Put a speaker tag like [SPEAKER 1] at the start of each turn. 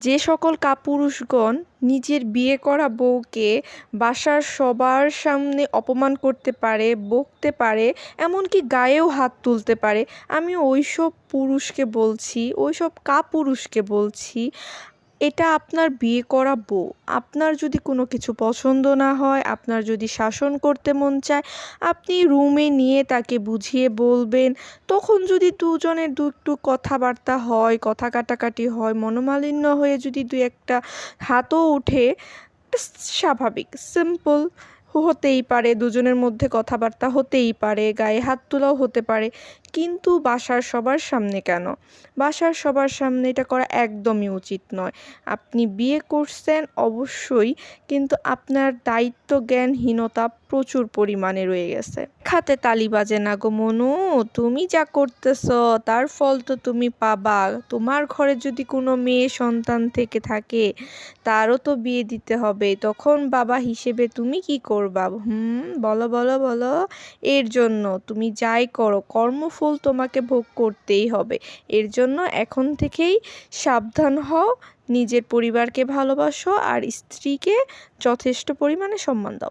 [SPEAKER 1] যে সকল কাপুরুষগণ নিজের বিয়ে করা বউকে বাসার সবার সামনে অপমান করতে পারে, বকতে পারে, এমনকি গায়েও হাত তুলতে পারে, আমি ওইসব পুরুষকে বলছি, ওইসব কাপুরুষকে বলছি, এটা আপনার বিয়ে করা বউ। আপনার যদি কোনো কিছু পছন্দ না হয়, আপনার যদি শাসন করতে মন চায়, আপনি রুমে নিয়ে তাকে বুঝিয়ে বলবেন। তখন যদি দুজনের একটু কথাবার্তা হয়, কথা কাটাকাটি হয়, মনোমালিন্য হয়ে যদি দু একটা হাতও ওঠে, এটা স্বাভাবিক, সিম্পল, হতেই পারে, দুজনের মধ্যে কথাবার্তা হতেই পারে, গায়ে হাত তোলাও হতে পারে। কিন্তু বাসার সবার সামনে কেন? বাসার সবার সামনে এটা করা একদমই উচিত নয়। আপনি বিয়ে করছেন অবশ্যই, কিন্তু আপনার দায়িত্ব জ্ঞানহীনতা প্রচুর পরিমাণে রয়ে গেছে। খাতে তালি বাজে না গো মনু, তুমি যা করতেছ তার ফল তো তুমি পাবা। তোমার ঘরে যদি কোনো মেয়ে সন্তান থেকে থাকে, তারও তো বিয়ে দিতে হবে, তখন বাবা হিসেবে তুমি কি করবা? বলো বলো বলো। এর জন্য তুমি যাই করো, কর্মফল তোমাকে ভোগ করতেই হবে। এর জন্য এখন থেকেই সাবধান হও, নিজের পরিবারকে ভালোবাসো আর স্ত্রীকে যথেষ্ট পরিমাণে সম্মান দাও।